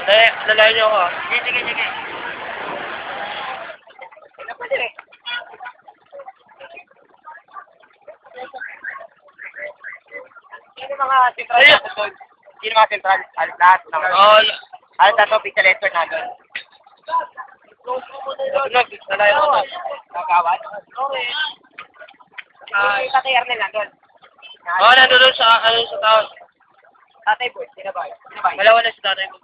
Lalayo niyo ako. Sige. Ano pa dire? Sino mga central natin doon? Sino mga central? Lahat naman. Oo. Alas na to, pizza letter na doon. Lalayo ako. Nagawad? Tatay Arnel na doon. Oo, nandun sa taon. Tatay Boy, sino ba? Malawa na si tatay ko.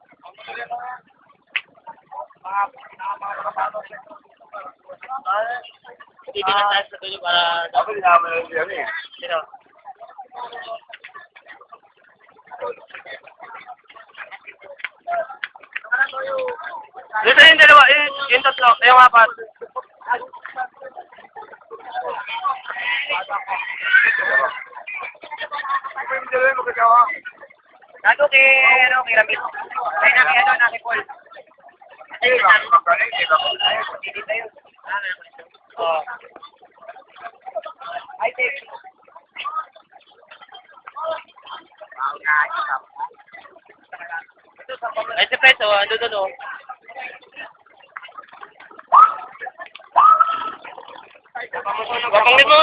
Hindi pinataas sa tuloy para... Ako din naman yung eh. Sino? Dito yung dalawa, yung tatlo, yung apat. Ako yung dalawa yung magkagawa. Nandun kay Ramil. Ay, kay Paul. Hindi ba? Magaling, hindi ba? Hindi tayo. Oo. Ay, take. Ay, si Preso, ando doon o. Papangit mo.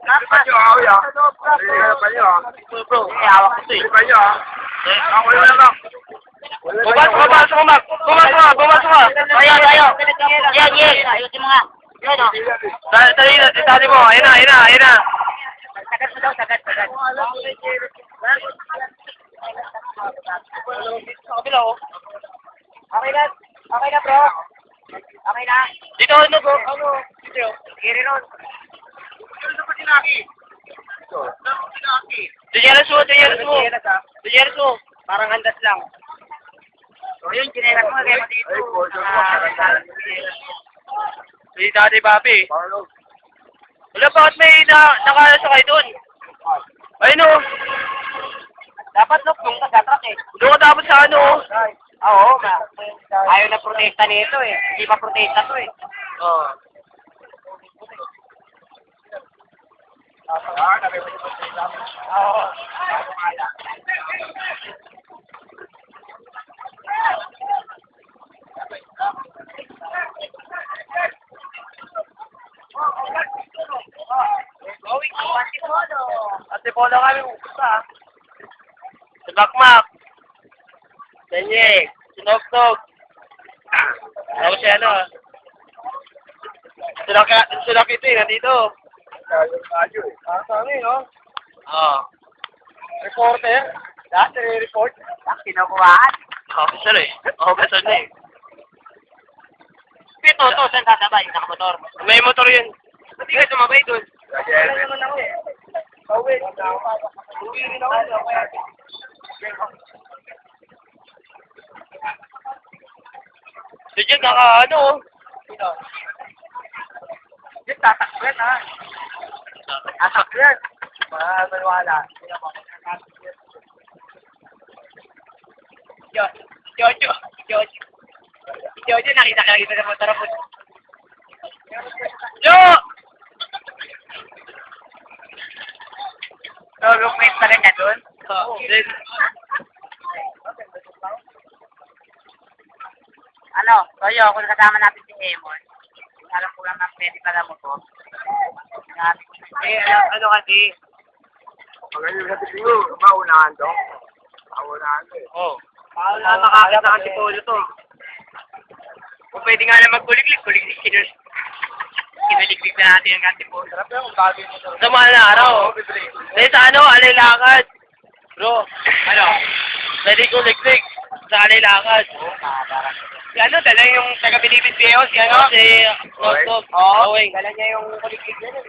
Ano nyo, ako yan? Ano pa nyo, ah? Bro, hawak ko Ano pa nyo, ah? Ako yun lang. Pumasok ka. Tayo. Yan. Ayusin mo nga. Yan, o. Dali na, itali mo. Ayun na. Sagat mo daw, sagat. Sa kabila o. Okay na, bro. Okay na. Dito, ano bro? Ano? Dito. Sige ron. Ano ba sinaki? Ito. Ano ba sinaki? Diyeres mo. Parang andas lang. So, yun, gineras mo. Kaya mo dito. Ay, po, sir. Si Daddy Bobby. Paano? Wala, bakit may nakalasakay doon? Ayun o. Dapat look yung tagatrak eh. Doon ka dapat sa ano o. Oo, ayaw na protesta nito eh. Hindi pa protesta to eh. Oo. Oo. Going to Antipolo. Antipolo kami pupunta. Si Bakmak. Danyeg. Si Nognog. Ako si ano. Sila Kitty, nandito. Tayo eh. Kami, no? Oo. Reporter. Dati report. Kinukuhaan. Officer eh. Officer na eh. Pito, saan sasabay? Nakamotor. May motor yun. Ba't di ka sumabay doon? Kaya, naman ako eh. Pauwi. Uwi rin ako. So dyan, ano oh. Yung tatakyan ha. Tatakyan. Maniwala. Jojo, nakita ng motor po. Jo! So, roommate pa rin niya doon? Then, Ano, Toyo, kung kasama natin si Emon, alam ko lang na pwede pala mo to. Ano kasi, magaling sa tingin, maunahan to. Maunahan to eh. oh. makakakit na kasi Polo to. Kung pwede nga na magkuliglig, kinuliglig na natin ang Antipolo. Sa mahal na araw. Dahil sa ano, alay lakad. Bro, Ano? pwede ko liglig. Sa alay lakad. Si ano, dala yung taga-Bilibid Viejo, si ano? Si Nognog. Oo, Owing. dala niya yung kuliglig na yun.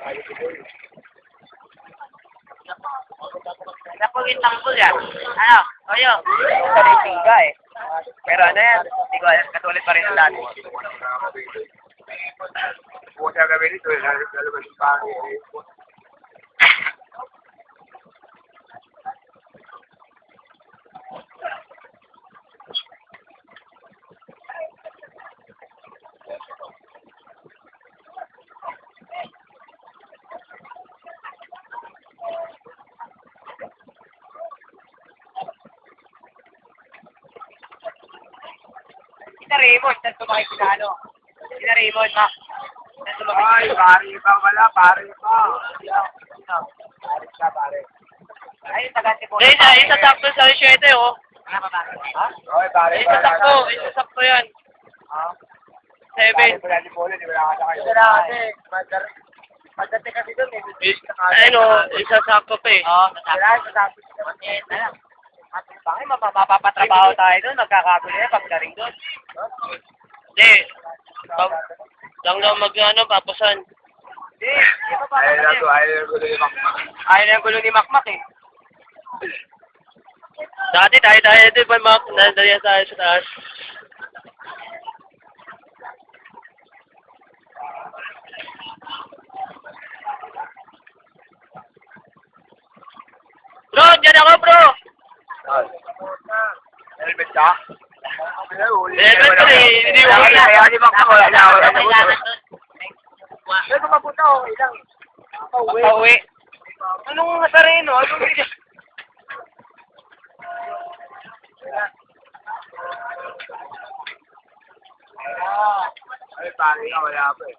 Napo yung tanggol yan. Ano? Toyo? Sa Leytiga eh. Pero ano yan? Hindi ko alam, katulad pa rin ng dati. Kung sa gabi nito, lalabas yung pangit. Sina Raymond, saan tumakay sila ano? Sina Raymond, ma. Saan tumakay Ay, sila? pare pa wala, pare pa. Pare ka, pare. Ay, taga Antipolo. Isa sakto sa 7, oh. Ano ba ba? Ha? Okay, pare. Isa sakto yan. Ha? 7. Pare pa natin polo, di wala ka kayo. Wala kasi. Pagdating kasi doon, Ano, isa sakto pa eh. Oo, sasabi ko naman eh, alam. At bakit mapapatrabaho tayo doon, magkakagulo na pagdating doon. Hindi. Lang daw papasan. Hindi, hindi Ayaw na to, mapapagulo. ayaw na gulo yung makmak. Ayaw na yung gulo ni Makmak eh. Dati tayo ito pa Mac, nandyan tayo sa taas. Bro, dyan ako bro! Helmet ka? Helmet ka eh, hindi mo wala. Kaya di ba wala na ako. Pero kung mapunta, okay lang. Pauwi. Anong nasareno? Anong Ay, pare ka, wala pa eh.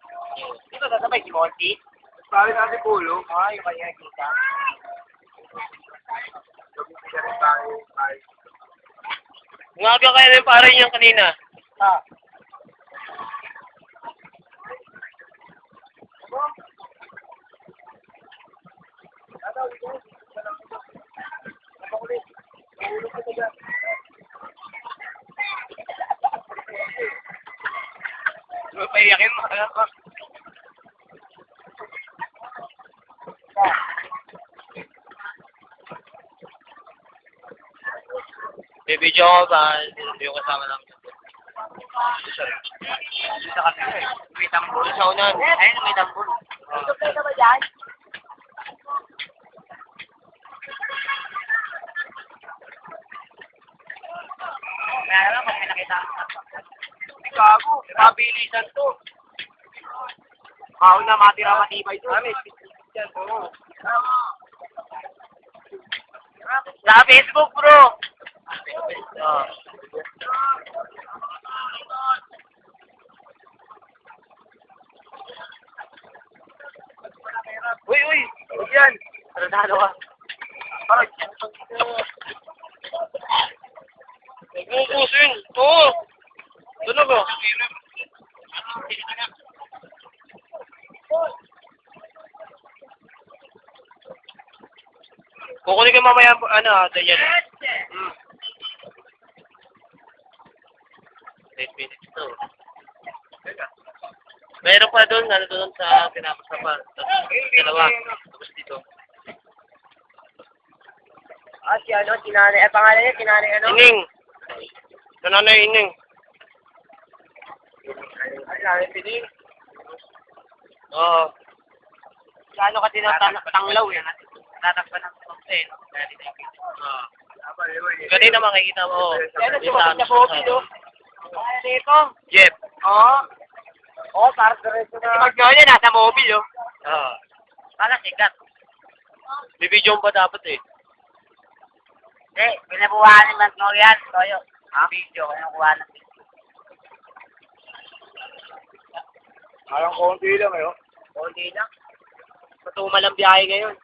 Dito sasabay si Monty? Pare natin polo. Ay, yung kanya kita. Sabi siya rin pare. Umaga kayo rin pare niyan kanina. Ah. Paiyakin mo. Bibidyo ko ba? Yung kasama namin. Sa kanila eh. May tambol. Sa unan. Ayun, may tambol. Ito ka ba dyan? Kaya naman kung may nakita. Gago, mabilisan to. Mahal na matira matibay doon. Kami, yan to. Sa Facebook bro. Uy, uy, huwag yan. Tratado ka. Parang, Puso yun. Oo. Tunog oh. Kukunin ko mamaya Dayan. 8 minutes to. Meron pa doon, doon sa tinapos na pa. Tapos dalawa. Tapos dito. Si ano, sinanay. Pangalan niya, sinanay ano? Ining. Nanay Ining. Ay, sinanay piling. Oo. Ano ka tinatanglaw eh. Tatakpan ng konten. Ganito makikita mo. Ano, sumagot sa Bobby, no? Pangalan nito? Jeff. Oo. Oo, para sa resto na. Si Magnolia, nasa mobile, oh. Oo. Para sikat. Bibidyo pa dapat eh. Pinabuhaan ni Magnolia. Toyo. Video, kinukuha ng video. parang konti lang eh. Oh. Konti lang. Matumal ang biyahe ngayon.